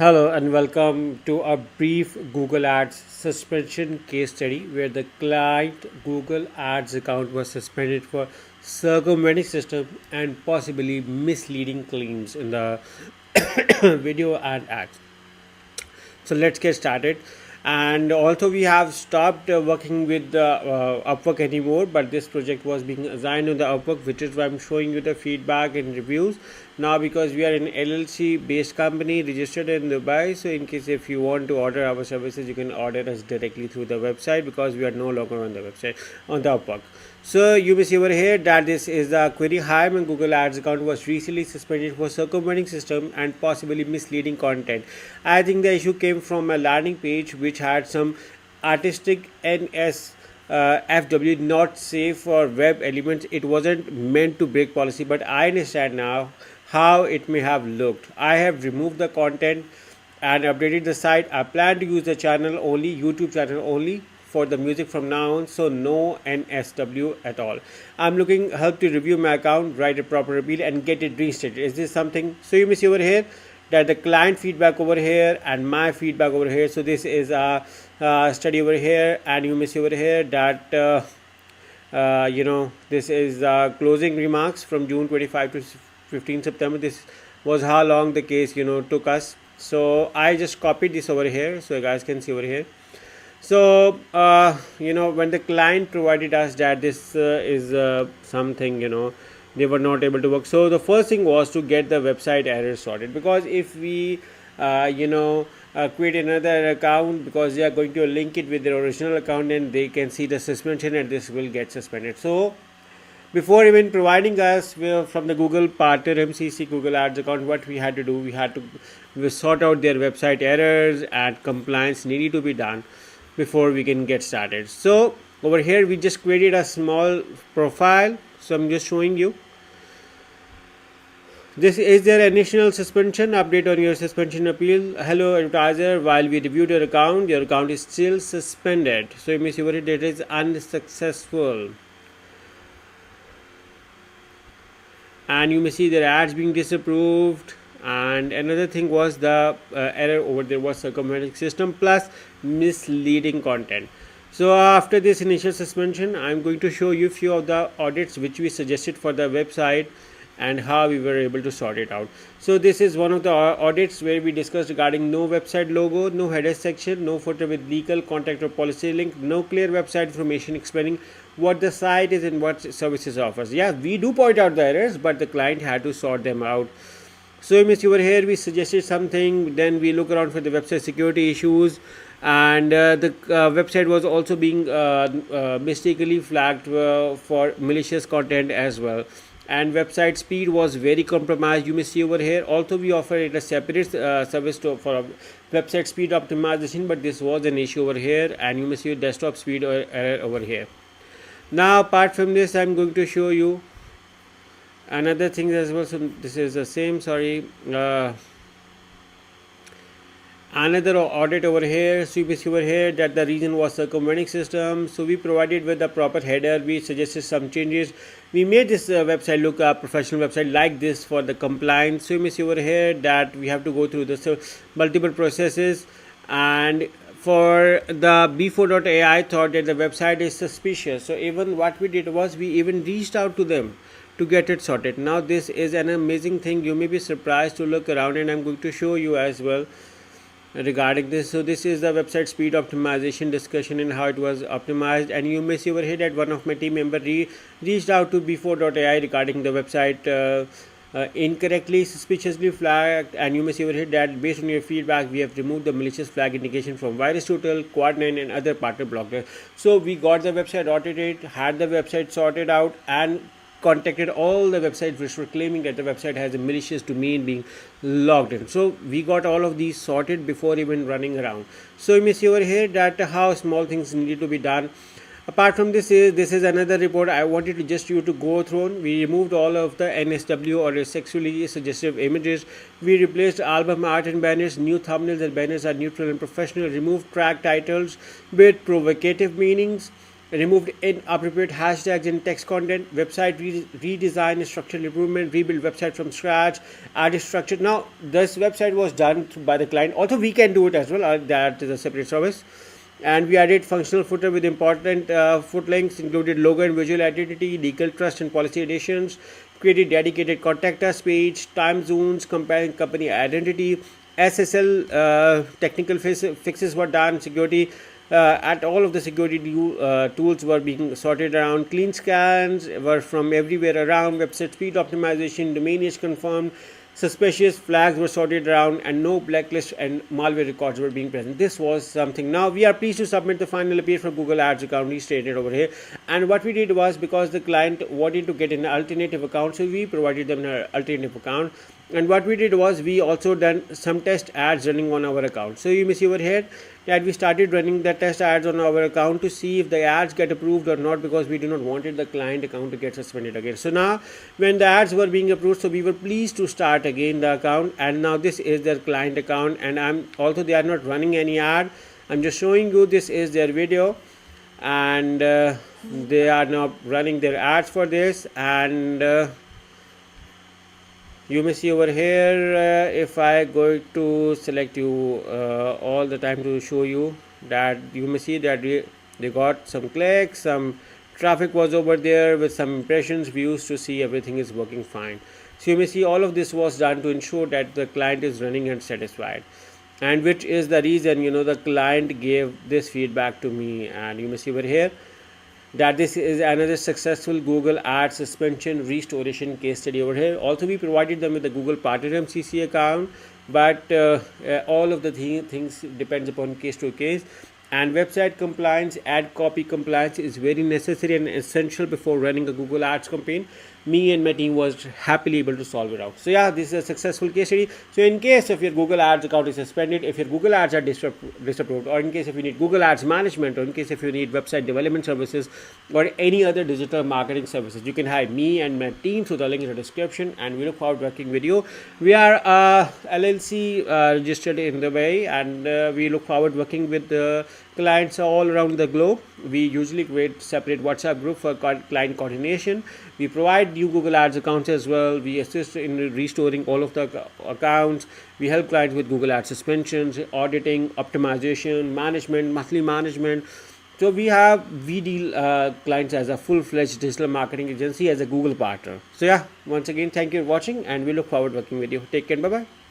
Hello and welcome to a brief Google Ads suspension case study where the client Google Ads account was suspended for circumventing system and possibly misleading claims in the video and ads. So let's get started. And also, we have stopped working with the Upwork anymore, but this project was being assigned on the Upwork, which is why I'm showing you the feedback and reviews now, because we are an LLC based company registered in Dubai. So in case if you want to order our services, you can order us directly through the website, because we are no longer on the website on the Upwork. So you may see over here that this is the query. Hi, my Google Ads account was recently suspended for circumventing system and possibly misleading content. I think the issue came from a landing page which had some artistic NSFW not safe for web elements. It wasn't meant to break policy, but I understand now how it may have looked. I have removed the content and updated the site. I plan to use the channel only, YouTube channel only, for the music from now on, so no NSW at all. I'm looking help to review my account, write a proper appeal, and get it reinstated. Is this something? So you may see over here that the client feedback over here and my feedback over here. So this is a study over here, and you may see over here that this is closing remarks from June 25 to 15 September. This was how long the case took us. So I just copied this over here, so you guys can see over here. So when the client provided us that this is something, they were not able to work. So the first thing was to get the website error sorted, because if we create another account, because they are going to link it with their original account, and they can see the suspension and this will get suspended. So before even providing us from the Google Partner MCC Google Ads account, what we had to do, we had to sort out their website errors, and compliance needed to be done before we can get started. So over here we just created a small profile, so I'm just showing you. This is their initial suspension update on your suspension appeal. Hello advertiser, while we reviewed your account is still suspended. So you may see what it is: unsuccessful. And you may see their ads being disapproved. And another thing was the error over there was circumventing system plus misleading content. So after this initial suspension, I'm going to show you a few of the audits which we suggested for the website and how we were able to sort it out. So this is one of the audits where we discussed regarding no website logo, no header section, no footer with legal contact or policy link, no clear website information explaining what the site is and what services offers. Yeah, we do point out the errors, but the client had to sort them out. So you may see over here we suggested something, then we look around for the website security issues, and the website was also being mistakenly flagged for malicious content as well, and website speed was very compromised. You may see over here also we offered a separate service for website speed optimization, but this was an issue over here, and you may see desktop speed error over here. Now apart from this, I'm going to show you another thing as well. So this is the same, another audit over here. So you can see over here that the reason was circumventing system. So we provided with the proper header, we suggested some changes, we made this website look a professional website like this for the compliance. So you may see over here that we have to go through the multiple processes, and for the B4.ai thought that the website is suspicious. So even what we did was we even reached out to them to get it sorted. Now this is an amazing thing. You may be surprised to look around, and I'm going to show you as well regarding this. So this is the website speed optimization discussion and how it was optimized, and you may see over here that one of my team member reached out to B4.ai regarding the website incorrectly suspiciously flagged, and you may see over here that based on your feedback we have removed the malicious flag indication from VirusTotal, Quad9 and other partner blockers. So we got the website audited, had the website sorted out, and contacted all the websites which were claiming that the website has a malicious domain being logged in. So we got all of these sorted before even running around. So you may see over here that how small things needed to be done. Apart from this is another report I wanted to just you to go through. We removed all of the NSW or sexually suggestive images. We replaced album art and banners. New thumbnails and banners are neutral and professional. Removed track titles with provocative meanings. removed inappropriate hashtags in text content, website redesign, structural improvement, rebuild website from scratch, added structure. Now, this website was done by the client. Also, we can do it as well. That is a separate service. And we added functional footer with important foot links, included logo and visual identity, legal trust and policy additions, created dedicated contact us page, time zones, comparing company identity, SSL technical fixes were done, security at all of the security tools were being sorted around, clean scans were from everywhere around, website speed optimization, domain is confirmed, suspicious flags were sorted around, and no blacklist and malware records were being present. This was something. Now we are pleased to submit the final appeal for Google Ads account restated over here. And what we did was, because the client wanted to get an alternative account, so we provided them an alternative account. And what we did was, we also done some test ads running on our account. So you may see over here that we started running the test ads on our account to see if the ads get approved or not, because we do not wanted the client account to get suspended again. So now when the ads were being approved, so we were pleased to start again the account, and now this is their client account. And although they are not running any ad, I'm just showing you this is their video, and they are now running their ads for this. And you may see over here, if I go to select you all the time to show you, that you may see that they got some clicks, some traffic was over there with some impressions, views, to see everything is working fine. So you may see all of this was done to ensure that the client is running and satisfied, and which is the reason the client gave this feedback to me. And you may see over here that this is another successful Google Ads suspension restoration case study over here. Also, we provided them with the Google Partner MCC account, but all of the things depends upon case to case. And website compliance, ad copy compliance is very necessary and essential before running a Google Ads campaign. Me and my team was happily able to solve it out. So yeah, this is a successful case study. So in case if your Google Ads account is suspended, if your Google Ads are disapproved, or in case if you need Google Ads management, or in case if you need website development services or any other digital marketing services, you can hire me and my team through the link in the description, and we look forward to working with you. We are LLC registered in Dubai, and we look forward to working with the clients all around the globe. We usually create separate WhatsApp group for client coordination. We provide new Google Ads accounts as well. We assist in restoring all of the accounts. We help clients with Google Ads suspensions, auditing, optimization, management, monthly management. So we deal clients as a full-fledged digital marketing agency, as a Google partner. So yeah, once again, thank you for watching, and we look forward to working with you. Take care. Bye-bye.